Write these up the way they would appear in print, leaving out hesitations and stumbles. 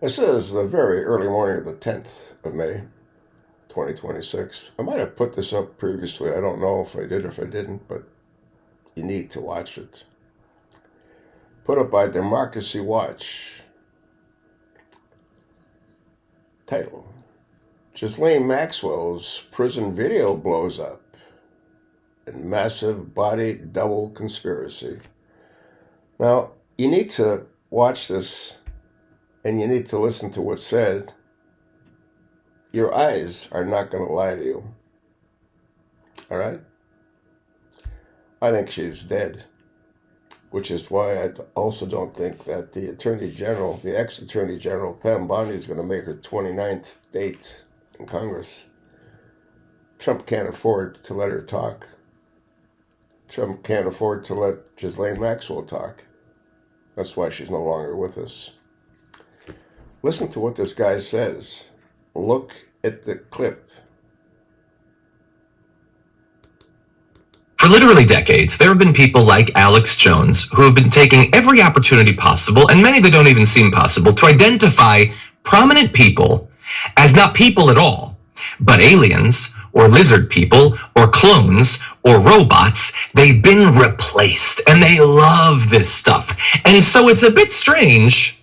This is the very early morning of the 10th of May, 2026. I might have put this up previously. I don't know if I did or if I didn't, but you need to watch it. Put up by Democracy Watch. Title: Ghislaine Maxwell's prison video blows up in massive body double conspiracy. Now, you need to watch this and you need to listen to what's said. Your eyes are not going to lie to you. All right? I think she's dead, which is why I also don't think that the Attorney General, the ex-Attorney General, Pam Bondi, is going to make her 29th date in Congress. Trump can't afford to let her talk. Trump can't afford to let Ghislaine Maxwell talk. That's why she's no longer with us. Listen to what this guy says. Look at the clip. For literally decades, there have been people like Alex Jones who have been taking every opportunity possible, and many that don't even seem possible, to identify prominent people as not people at all, but aliens, or lizard people, or clones, or robots. They've been replaced, and they love this stuff. And so it's a bit strange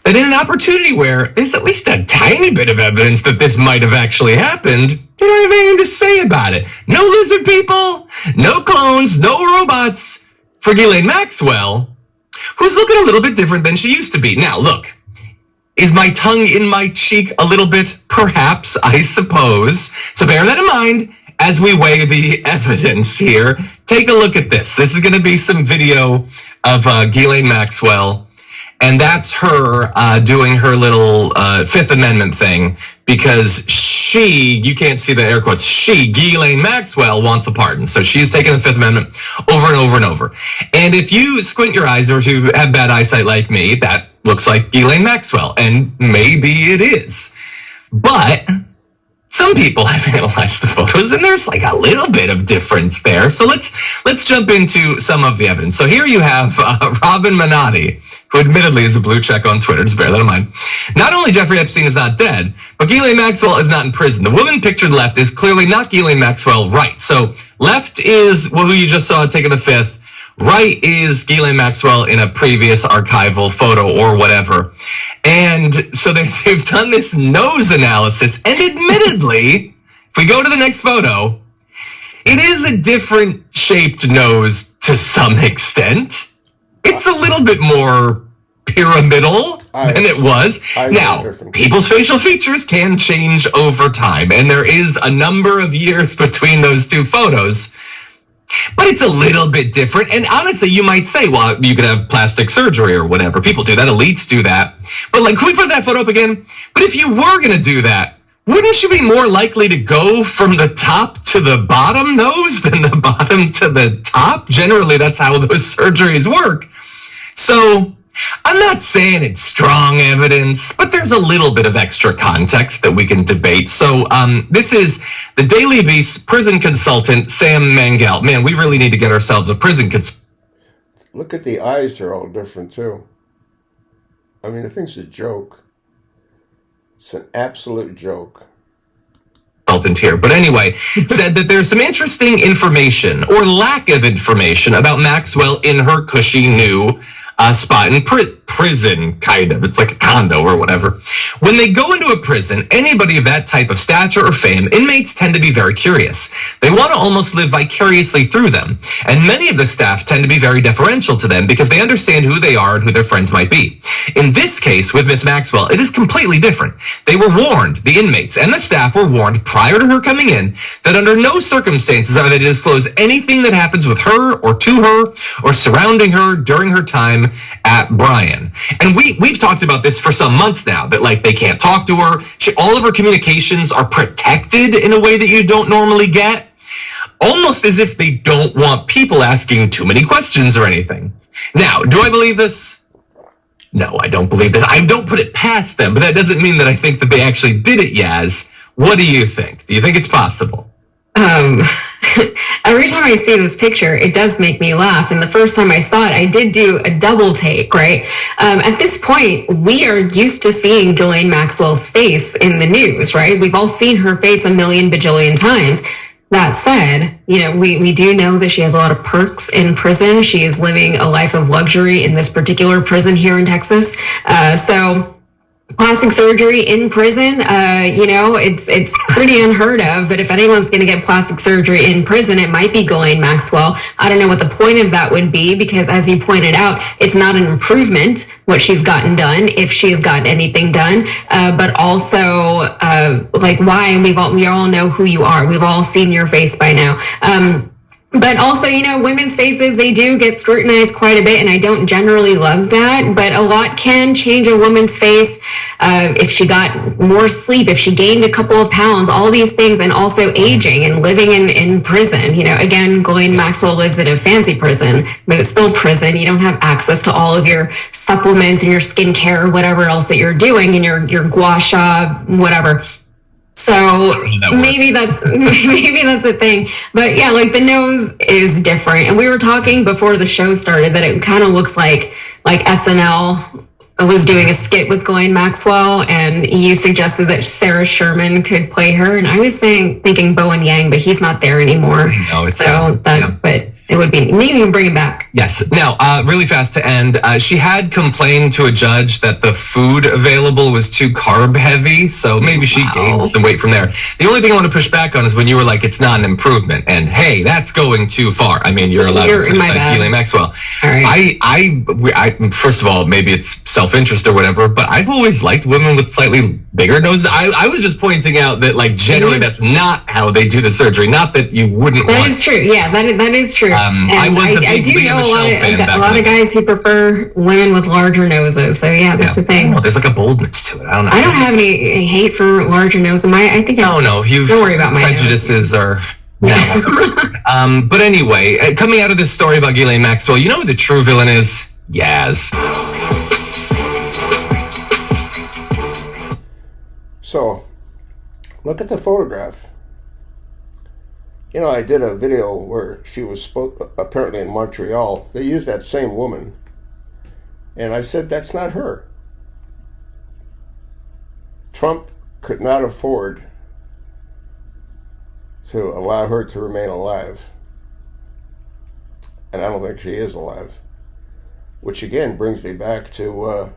that in an opportunity where there's at least a tiny bit of evidence that this might have actually happened, they don't have anything to say about it. No lizard people, no clones, no robots for Ghislaine Maxwell, who's looking a little bit different than she used to be. Now, look, is my tongue in my cheek a little bit? Perhaps, I suppose. So bear that in mind as we weigh the evidence here. Take a look at this. This is going to be some video of Ghislaine Maxwell. And that's her doing her little Fifth Amendment thing, because you can't see the air quotes, Ghislaine Maxwell, wants a pardon. So she's taking the Fifth Amendment over and over and over. And if you squint your eyes, or if you have bad eyesight like me, that looks like Ghislaine Maxwell. And maybe it is. But some people have analyzed the photos, and there's like a little bit of difference there. So let's jump into some of the evidence. So here you have Robin Minotti, who admittedly is a blue check on Twitter, just bear that in mind. Not only Jeffrey Epstein is not dead, but Ghislaine Maxwell is not in prison. The woman pictured left is clearly not Ghislaine Maxwell. Right. So left is who you just saw taking the Fifth. Right is Ghislaine Maxwell in a previous archival photo or whatever. And so they've done this nose analysis, and admittedly, if we go to the next photo, it is a different shaped nose to some extent. It's a little bit more pyramidal than it was. Now, people's facial features can change over time, and there is a number of years between those two photos. But it's a little bit different. And honestly, you might say, well, you could have plastic surgery or whatever. People do that. Elites do that. But like, can we put that photo up again? But if you were going to do that, wouldn't you be more likely to go from the top to the bottom nose than the bottom to the top? Generally, that's how those surgeries work. So I'm not saying it's strong evidence, but there's a little bit of extra context that we can debate. So this is the Daily Beast prison consultant, Sam Mangel. Man, we really need to get ourselves a prison consultant. Look at the eyes, they're all different too. I mean, the thing's a joke. It's an absolute joke. Here. But anyway, said that there's some interesting information or lack of information about Maxwell in her cushy new spot in prison, kind of. It's like a condo or whatever. When they go into a prison, anybody of that type of stature or fame, inmates tend to be very curious. They want to almost live vicariously through them. And many of the staff tend to be very deferential to them because they understand who they are and who their friends might be. In this case, with Miss Maxwell, it is completely different. They were warned, the inmates and the staff were warned prior to her coming in, that under no circumstances are they to disclose anything that happens with her or to her or surrounding her during her time at Bryan. And we've talked about this for some months now, that like they can't talk to her. All of her communications are protected in a way that you don't normally get. Almost as if they don't want people asking too many questions or anything. Now, do I believe this? No, I don't believe this. I don't put it past them, but that doesn't mean that I think that they actually did it, Yaz. What do you think? Do you think it's possible? every time I see this picture, it does make me laugh. And the first time I saw it, I did do a double take, right? At this point, we are used to seeing Ghislaine Maxwell's face in the news, right? We've all seen her face a million bajillion times. That said, we do know that she has a lot of perks in prison. She is living a life of luxury in this particular prison here in Texas. So plastic surgery in prison, it's pretty unheard of. But if anyone's going to get plastic surgery in prison, it might be Ghislaine Maxwell. I don't know what the point of that would be, because as you pointed out, it's not an improvement what she's gotten done, if she's gotten anything done, but also why. We all know who you are. We've all seen your face by now. But also, women's faces, they do get scrutinized quite a bit, and I don't generally love that, but a lot can change a woman's face. If she got more sleep, if she gained a couple of pounds, all these things, and also aging and living in prison. Again, Ghislaine Maxwell lives in a fancy prison, but it's still prison. You don't have access to all of your supplements and your skincare, whatever else that you're doing, and your gua sha, whatever. So maybe that's the thing. But yeah, the nose is different. And we were talking before the show started that it kind of looks like SNL was doing a skit with Ghislaine Maxwell, and you suggested that Sarah Sherman could play her, and I was thinking Bowen Yang, but he's not there anymore. No, but it would be, maybe we'll bring it back. Yes. Now, really fast to end, she had complained to a judge that the food available was too carb heavy, so maybe she gained some weight from there. The only thing I want to push back on is when you were like, it's not an improvement, and hey, that's going too far. I mean, you're allowed to criticize Ghislaine Maxwell. All right. I first of all, maybe it's self-interest or whatever, but I've always liked women with slightly bigger noses. I was just pointing out that, generally that's not how they do the surgery. Not that you wouldn't want. That is true. Yeah, that is true. I do know a lot of guys who prefer women with larger noses. So yeah, that's the thing. There's a boldness to it. I don't know. I don't have any hate for larger noses. No, don't worry about my prejudices are now. But anyway, coming out of this story about Ghislaine Maxwell, you know who the true villain is? Yaz. So, look at the photograph. I did a video where she was apparently in Montreal. They used that same woman. And I said, that's not her. Trump could not afford to allow her to remain alive. And I don't think she is alive. Which again brings me back to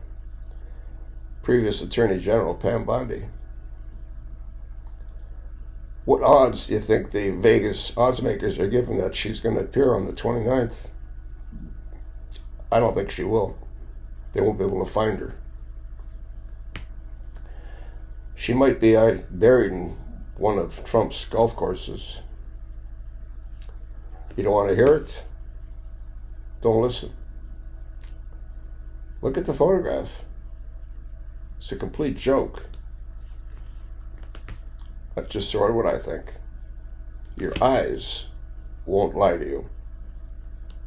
previous Attorney General Pam Bondi. What odds do you think the Vegas odds makers are giving that she's going to appear on the 29th? I don't think she will. They won't be able to find her. She might be buried in one of Trump's golf courses. You don't want to hear it? Don't listen. Look at the photograph. It's a complete joke. That's just sort of what I think. Your eyes won't lie to you.